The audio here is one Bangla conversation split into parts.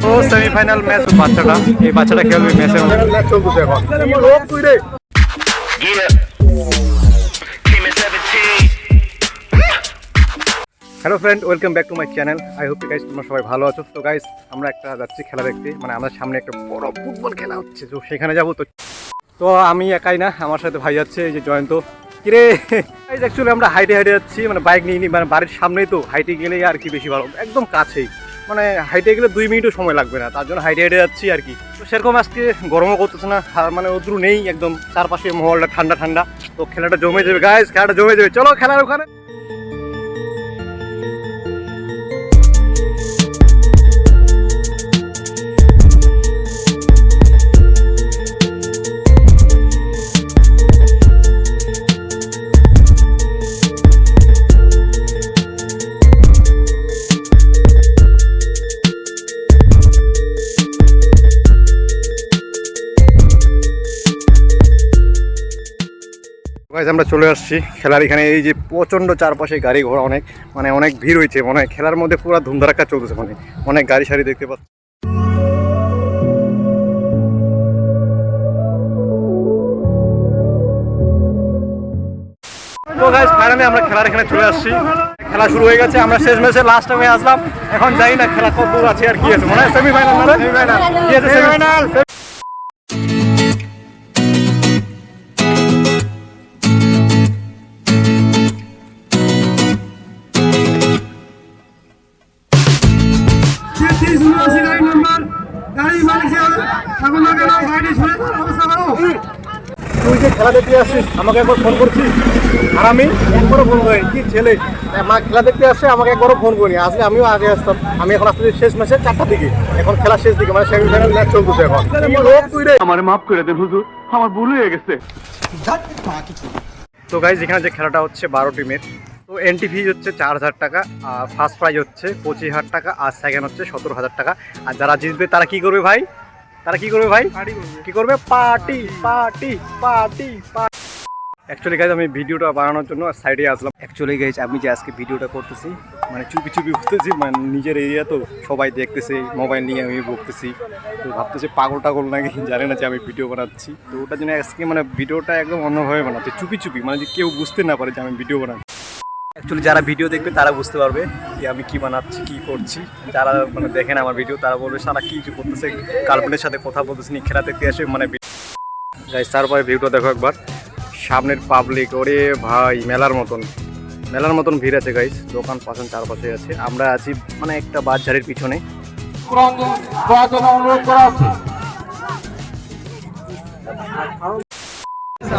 ও সেমিফাইনাল ম্যাচ এই বাচ্চাটা খেলবে ম্যাচে ম্যাচ চলতেছে এখন hello friend, welcome back to my channel. I hope guys তোমরা সবাই ভালো আছো। তো গাইস আমরা একটা যাচ্ছি খেলা দেখতে, মানে আমার সামনে একটা বড় ফুটবল খেলা হচ্ছে, তো সেখানে যাবো। তো আমি একাই না, আমার সাথে ভাই যাচ্ছে, এই যে জয়ন্ত। কিরে গাইস, অ্যাকচুয়ালি আমরা হাইটে যাচ্ছি, মানে বাইক নিয়ে নিই, মানে বাড়ির সামনেই তো, হাইটে গেলেই আর কি বেশি ভালো, একদম কাছেই, মানে হাইটে গেলে 2 মিনিটও সময় লাগবে না, তার জন্য হাইটে যাচ্ছি আর কি। তো সেরকম আজকে গরমও করতেছে না, মানে রৌদ্র নেই, একদম চারপাশে মহলটা ঠান্ডা ঠান্ডা। তো খেলাটা জমে যাবে গাইস, খেলাটা জমে যাবে, চলো খেলার ওখানে। আমরা চলে আসছি খেলার এখানে। এই যে প্রচণ্ড চারপাশে গাড়ি ঘোড়া, অনেক ভিড় হয়েছে, মনে হয় খেলার মধ্যে পুরো ধুমধারাক্কা চলতেছে, মানে অনেক গাড়ি সারি দেখতে পাচ্ছি। তো গাইস ফাইনালি আমরা খেলার এখানে চলে আসছি, খেলা শুরু হয়ে গেছে। আমরা শেষ ম্যাচে লাস্ট টাইমে আসলাম, এখন জানি না খেলা কত দূর আছে আর কি আছে, মনে হয় সেমিফাইনাল না? কি আছে সেমিফাইনাল? তুই যে খেলা দেখতে আসছিস, আমাকে একবার ফোন করছিস, আর আমি একবারও ফোন করি। কি ছেলে, মা খেলা দেখতে আসছে, আমাকে একবারও ফোন করি। আসলে আমিও আগে আসতাম। আমি এখন আসতে শেষ ম্যাচে 4টার দিকে, এখন খেলা শেষ দিকে, মানে সেমিফাইনাল ম্যাচ চলতেছে এখন। আমার মাফ করে দেন হুজুর, আমার ভুল হয়ে গেছে। তো গাইজ এখানে যে খেলাটা হচ্ছে 12 টিমের। তো এন্ট্রি ফি হচ্ছে 4000 টাকা, আর ফার্স্ট প্রাইজ হচ্ছে 25,000 টাকা, আর সেকেন্ড হচ্ছে 17,000 টাকা। আর যারা জিতবে তারা কি করবে ভাই? কি করবে? Party party party party. Actually guys আমি ভিডিওটা বানানোর জন্য সাইডে আসলাম। অ্যাকচুয়ালি গাইজ আমি যে আজকে ভিডিওটা করতেছি, মানে চুপি চুপি উঠতেছি, মানে নিজের এরিয়া তো সবাই দেখতেছে, মোবাইল নিয়ে আমি বকতেছি, তো ভাবতেছে পাগল টাগল নাকি, জানে না যে আমি ভিডিও বানাচ্ছি। তো ওটার জন্য আজকে মানে ভিডিওটা একদম অন্যভাবে বানাচ্ছি, চুপি চুপি, মানে যে কেউ বুঝতে না পারে যে আমি ভিডিও বানাচ্ছি। অ্যাকচুয়ালি যারা ভিডিও দেখবে তারা বুঝতে পারবে যে আমি কি বানাচ্ছি, কি করছি। যারা মানে দেখেন আমার ভিডিও, তারা বলবে সারা কি করতেছে, গার্লফ্রেন্ডের সাথে কথা বলতেছে, খেলা দেখতে আসে, মানে গাইস তারপরে ভিউটা দেখো একবার, সামনের পাবলিক, ওরে ভাই মেলার মতন ভিড় আছে গাইস, দোকান পাশন চারপাশে আছে। আমরা আছি মানে একটা বাজারের পিছনে।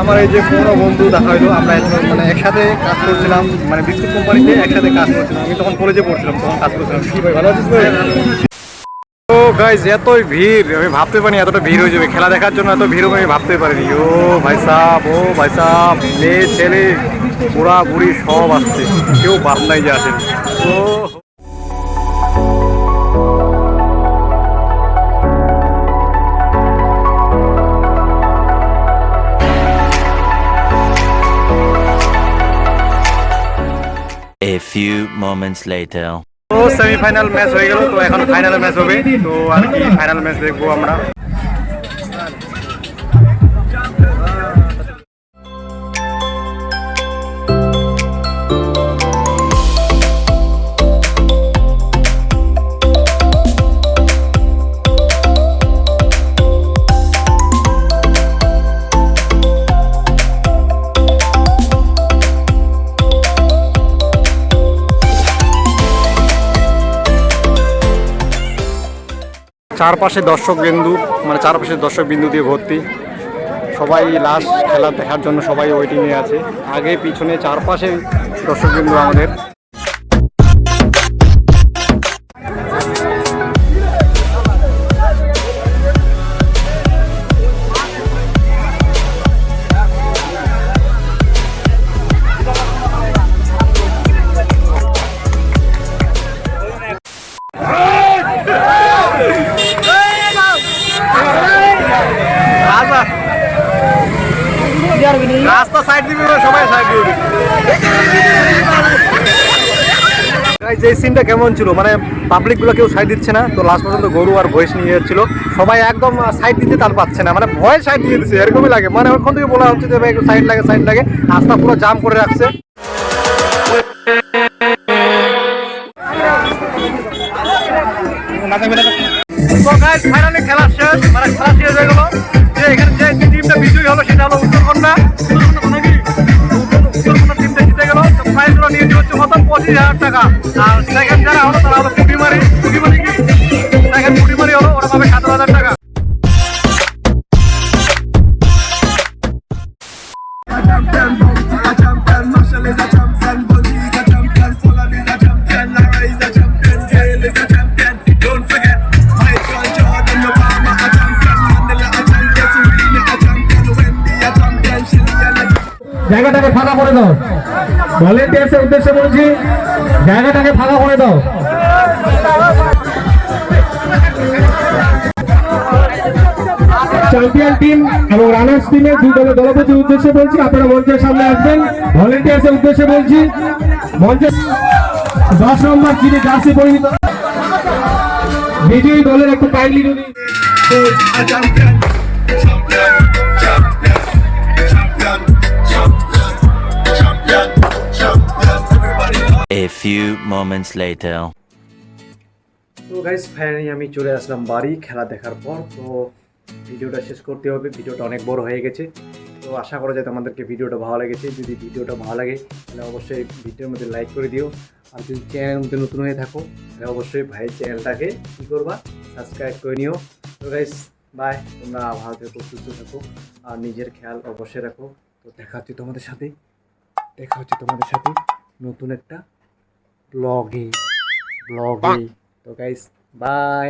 আমার এই যে পুরো বন্ধু দেখা হইলো, আমরা মানে একসাথে কাজ করছিলাম, মানে বিস্কুট কোম্পানিতে একসাথে কাজ করছিলাম। আমি তখন কলেজে পড়ছিলাম, তখন কাজ করছিলাম। কি ভাই ভালো আছিস? তো গাইস এতই ভিড়, আমি ভাবতে পারিনি এতটা ভিড় হয়ে যাবে খেলা দেখার জন্য, এত ভিড় আমি ভাবতে পারিনি। ও ভাই সাহেব, মেয়ে ছেলে বুড়া বুড়ি সব আসছে, কেউ বাদ নাই যে আসেন। তো A few moments later. তো সেমিফাইনাল ম্যাচ হয়ে গেল, তো এখন ফাইনাল ম্যাচ হবে। তো আর কি ফাইনাল ম্যাচ দেখবো আমরা। চারপাশে দর্শক বিন্দু দিয়ে ভর্তি, সবাই লাস্ট খেলা দেখার জন্য সবাই ওয়েটিংয়ে আছে। আগে পিছনে চারপাশে দর্শক বিন্দু আমাদের। রাস্তা সাইড দিবি, সবাই সাইড দিবি। গাইস এই সিনটা কেমন ছিল, মানে পাবলিকগুলো কেউ সাইড দিচ্ছে না, তো লাস্ট পর্যন্ত গরু আর ভয়েস নিয়ে যাচ্ছিল, সবাই একদম সাইড দিতে তার পাচ্ছে না, মানে ভয় সাইড দিয়ে দিচ্ছে এরকমই লাগে, মানে ওখান থেকে বলা হচ্ছে যে ভাই একটু সাইড লাগে, রাস্তা পুরো জাম করে রাখছে। তো গাইস ফাইনালি খেলা শেষ, মানে খেলা শেষ হয়ে গেল, যে এখানে যে টিমটা বিজয়ী হলো সেটা হলো উত্তরকন্যা টিমটা জিতে গেল। তো প্রাইজগুলো নিয়ে হচ্ছে কত 25,000 টাকা, আর সেকেন্ড যারা হলো তারা হলো পুটিমারি কি সেকেন্ড পুটিমারি হলো, ওরা পাবে 17,000 টাকা। জায়গাটাকে ফাঁকা করে দাও, ভলেন্টিয়ার্সের উদ্দেশ্যে বলছি, জায়গাটাকে ফাঁকা করে দাও। চ্যাম্পিয়ন টিম এবং রানার্স টিমের দুই দলের দলপতির উদ্দেশ্যে বলছি, আপনারা মঞ্চের সামনে আসবেন। ভলেন্টিয়ার্সের উদ্দেশ্যে বলছি, মঞ্চে 10 নম্বর যিনি জার্সি পরিহিত বিজয়ী দলের একটু কাইন্ডলি যদি A few moments later. তো গাইস ফাইনালি আমি চলে আসলাম বাড়ি খেলা দেখার পর। তো ভিডিওটা শেষ করতে হবে, ভিডিওটা অনেক বড় হয়ে গেছে। তো আশা করা যায় তোমাদেরকে ভিডিওটা ভালো লেগেছে। যদি ভিডিওটা ভালো লাগে তাহলে অবশ্যই ভিডিওর মধ্যে লাইক করে দিও, আর যদি চ্যানেলের মধ্যে নতুন হয়ে থাকো তাহলে অবশ্যই ভাই চ্যানেলটাকে কী করবা, সাবস্ক্রাইব করে নিও। তো গাইস বাই, তোমরা ভালো থেকো, সুস্থ থাকো, আর নিজের খেয়াল অবশ্যই রাখো। তো দেখা হচ্ছে তোমাদের সাথে নতুন একটা ব্লগে। তো গাইস বাই।